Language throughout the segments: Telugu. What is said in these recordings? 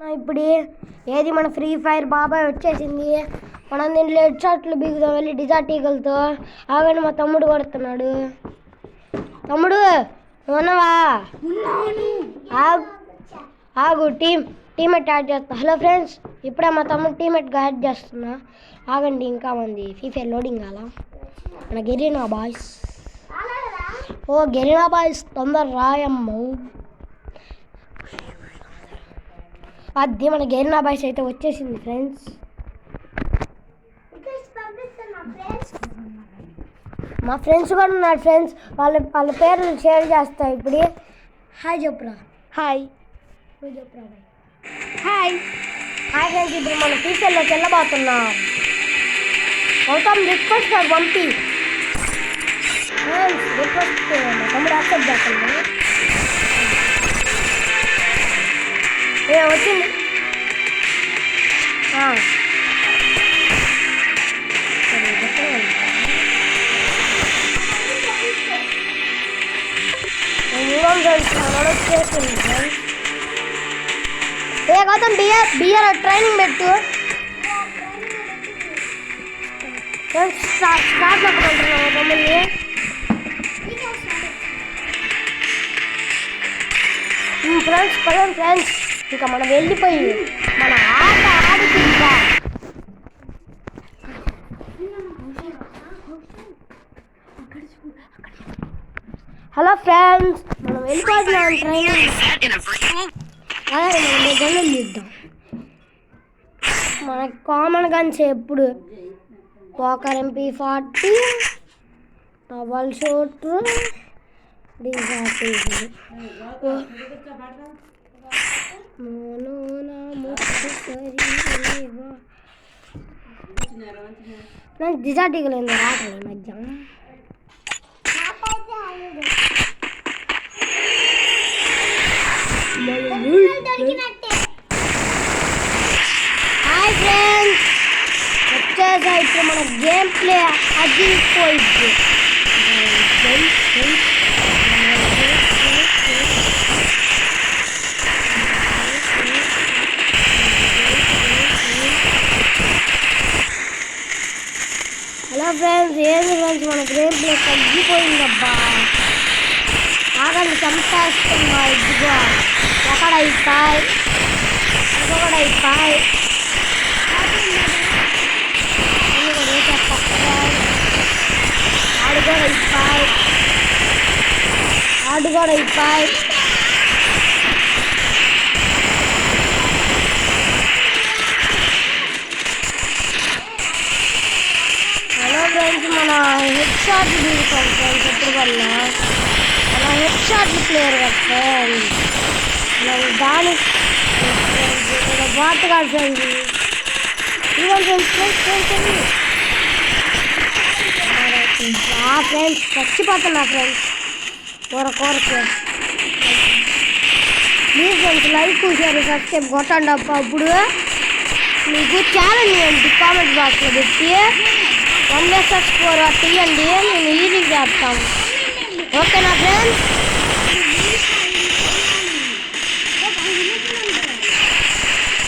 ఇప్పుడు ఏది మన ఫ్రీ ఫైర్ బాబాయ్ వచ్చేసింది. మనం దీంట్లో హెడ్ షాట్లు బిగుదాం వెళ్ళి డిజార్ట్ ఈగలతో. ఆగండి, మా తమ్ముడు కొడుతున్నాడు. తమ్ముడు ఉన్నావా? ఆగు, టీమేట్ యాడ్ చేస్తా. హలో ఫ్రెండ్స్, ఇప్పుడే మా తమ్ముడు టీమేట్గా యాడ్ చేస్తున్నా. ఆగండి, ఇంకా మంది ఫ్రీ ఫైర్ లోడింగ్ కాలా. మన గెరీనా బాయ్స్, గెరీనా బాయ్స్ తొందర రాయమ్మ. అది మన గెరీనా బాయ్స్ అయితే వచ్చేసింది ఫ్రెండ్స్. మా ఫ్రెండ్స్ కూడా ఉన్నారు ఫ్రెండ్స్. వాళ్ళ పేర్లు షేర్ చేస్తా ఇప్పుడు. హాయ్ చెప్పురా. హాయ్. నువ్వు చెప్పురా బాయ్. హాయ్ ఫ్రెండ్స్, ఇప్పుడు మనం ఫ్యూచర్లోకి వెళ్ళబోతున్నాం. మొత్తం రిక్వెస్ట్ పంపి ఫ్రెండ్స్, రిక్వెస్ట్ మా తమ్ముడు యాక్సెప్ట్ చేస్తాను. వచ్చింది. గౌతమ్ బియర్ ట్రైనింగ్ పెట్టు. స్టార్ట్ అనుకుంటున్నాము మమ్మల్ని. ఫ్రెండ్స్ పదండి ఫ్రెండ్స్, ఇంకా మనం వెళ్ళిపోయి మన ఆట ఆడుతుందా. హలో ఫ్రెండ్స్, మనం వెళ్ళిపోతున్నాం ట్రైనింగ్. మనం గన్నులు తీద్దాం. మనకి కామన్ గన్స్ ఎప్పుడు వాకర్ MP40, డబల్ షూటర్, నాకు డిజార్టికల్ ఏందో రావట్లేదు ఈ మధ్య. హాయ్ ఫ్రెండ్స్, వచ్చేసా. ఇప్పుడు మన గేమ్ ప్లే అదిరిపోయింది. హలో ఫ్రెండ్స్, ఏంది ఫ్రెండ్స్ మన గేమ్ ప్లే తగ్గిపోయిందబ్బా. ఆగండి, చంపేస్తున్నా. ఇదిగో ఎక్కడ అయిపోయి ఇంకొకటి అయిపోయి ఆడు కూడా అయిపోయి. హలో ఫ్రెండ్స్, మన హెడ్ షాట్లు దిగుతాం ఫ్రెండ్స్. ఎప్పుడు వల్ల మన హెడ్ షాట్లు ప్లేయర్ కదా ఫ్రెండ్స్. దాని బాట్ కాదు ఫ్రెండ్స్. ఫ్రెండ్స్ చచ్చిపోతున్నా ఫ్రెండ్స్. కోరకే please friends, like share subscribe కొట్టండి అప్ప. అప్పుడు మీకు ఛానల్ ఏంటి కామెంట్ బాక్స్లో పెట్టి 1+4 తీయండి, నేను ఈజీ చేస్తాను. ఓకేనా ఫ్రెండ్స్?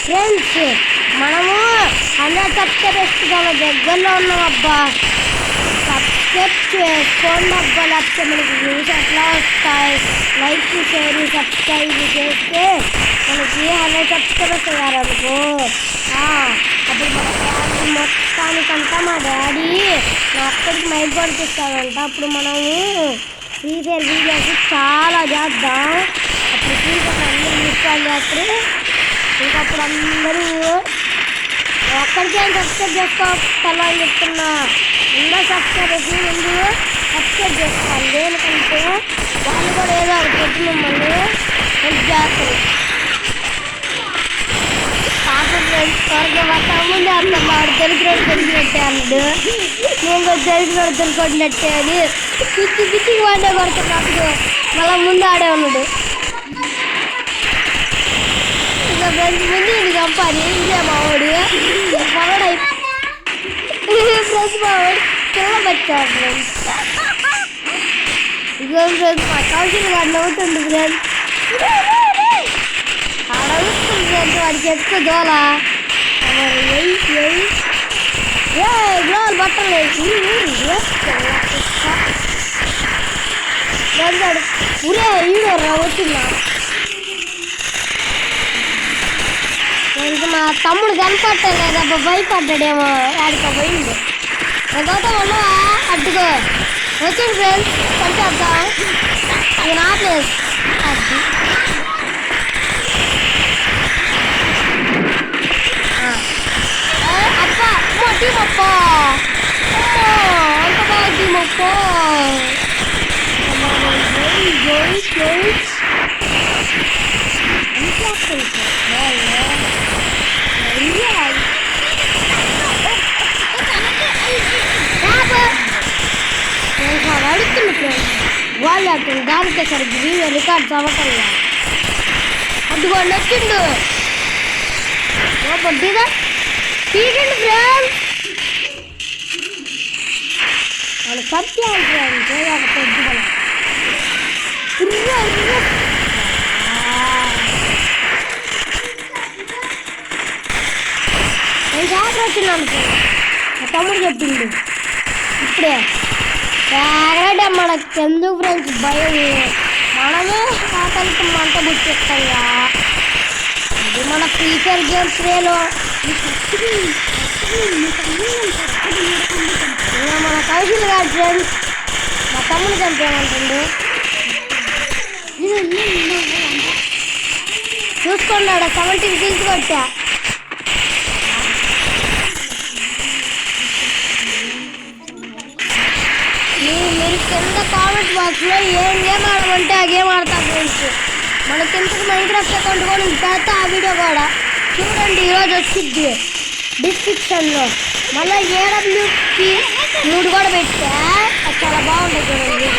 ఫ్రెండ్స్, మనము 100 సబ్స్క్రైబర్స్ దగ్గరలో ఉన్నాం అబ్బా. సబ్స్క్రైబ్ చేసుకోండి అబ్బా, లేకపోతే మనకి వ్యూస్ ఎట్లా వస్తాయి. లైక్ షేర్ సబ్స్క్రైబ్ చేస్తే మనకి 100 సబ్స్క్రైబర్స్ అయ్యారనుకో, అప్పుడు మన ఫ్యామిలీ మొత్తానికంతా మా డాడీ నా అక్కడికి మైక్ పడిపిస్తాడంట. అప్పుడు మనము ఫ్రీ ఫైర్ వీడియోస్ చాలా చేద్దాం. అప్పుడు ఫ్రీ ఫైర్ అందరూ ఇన్స్టాల్ చేస్తారు. ఇంకా అప్పుడు అందరూ ఒక్కడికే సబ్స్క్రైబ్ చేసుకోవాలని చెప్తున్నా. అందరూ సబ్స్క్రైబర్స్ ముందు సబ్స్క్రైబ్ చేసుకోవాలి. దేనికంటే వాళ్ళు కూడా ఏదో ఒకటి పెట్టి మిమ్మల్ని హెల్ప్ చేస్తారు. త్వరగా మా ముందే అర్థం వాడు తెలిసినట్టే అన్నాడు. నేను కూడా తెలుసుకొట్టినట్టే అని పిచ్చికి వాడే కొడుతున్నప్పుడు మళ్ళీ ముందు ఆడే ఉన్నాడు. ఇక ఫ్రెండ్స్ ముందు ఇది చంపాలి. ఇదే మావాడు మావాడు ఫ్రెండ్స్, మావాడు పిల్ల పెట్టాడు ఫ్రెండ్స్. ఇక ఫ్రెండ్స్ మా కౌశల్ గారు నవ్వుతుంది ఫ్రెండ్స్. ఆడవుతుంది ఫ్రెండ్స్ వాడికి ఎక్కువ దోల గ్లోల్ బట్టలు ఉరే ఈడో వచ్చిందా మా తమ్ముడు కనపట్టలేదబ్బా భయపడ్డాడేమో ఆడికి పోయింది గౌతమ ఉన్నావా అడ్డుకో వచ్చింది ఫ్రెండ్స్ పంచేద్దాం ఇది నా ప్లేస్ అడ్డు అబ్బా టీమప్ప అంత బాగా టీమప్ప అడుగుతుంది ఫ్రెండ్స్ వాళ్ళు ఆడుతుంది దానికే సరిగ్గా వీడియో రికార్డ్స్ అవ్వటంలా అడ్డుకోండి వచ్చిండు పడ్డీదా తీగండి ఫ్రెండ్స్ వాళ్ళు సత్యాలు ఫ్రెండ్స్ ఒక పెద్ద నేను జాగ్రత్త వచ్చినాను మా తమ్ముడు చెప్పిండు ఇప్పుడే జాగ్రత్త మనకు ఎందుకు ఫ్రెండ్స్ భయం మనమే ఆకలికి మంట బుట్టిస్తాగా ఇది మన ఫ్యూచర్ గేమ్స్ రేలో మన కౌశల్ గారు ఫ్రెండ్స్ మా తమ్ముడు చంపేమంటుండు చూసుకున్నాడు 17 కిల్స్ కొట్టా మీరు కింద కామెంట్ బాక్స్లో ఏం గేమ్ ఆడమంటే ఆ గేమ్ ఆడతా ఫ్రెండ్స్ మనకి ఇంతకు మైక్రాఫ్ట్ అకౌంట్ కూడా పెడతా ఆ వీడియో కూడా చూడండి ఈరోజు వచ్చింది డిస్క్రిప్షన్లో మళ్ళీ ఏడబ్ల్యూకి 3 కూడా పెట్టా అది చాలా బాగుంటుంది చూడండి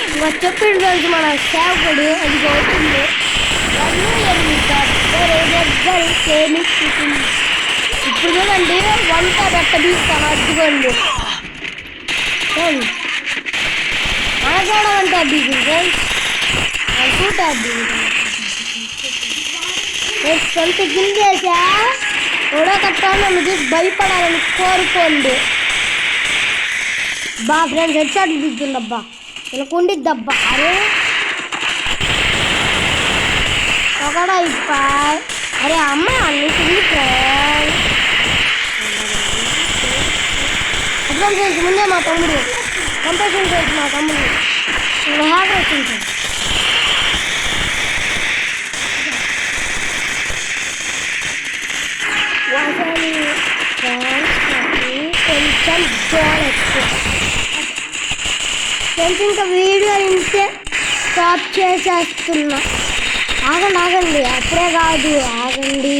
ఇంకా చెప్పిండు ఫ్రెండ్స్ మన సేవకుడు అది అవుతుంది ఇప్పుడు చూడండి వంట పెట్ట తీస్తాను అడ్డుకోండి మన కూడా వంట అడ్డు ఫ్రెండ్స్ సూట్ అడ్డు సొంత గిల్లేసా కూడా కట్టాలి నన్ను చూసి భయపడాలని కోరుకోండి బా ఫ్రెండ్స్ హెడ్ షాట్లు దిద్దుండబ్బా ఇలా ఉండిద్దబ్బా అరే ఒకడా ఇప్పా అరే అమ్మ నీకు ఫ్రెండ్స్ ముందే మా తమ్ముడు కంపల్సరీ చేసి మా తమ్ముడు హ్యాక్ వచ్చింది కొంచెం ఫ్రెండ్స్ ఇంకా వీడియో ఇంటే స్టాప్ చేసేస్తున్నా ఆగండి అప్పుడే కాదు ఆగండి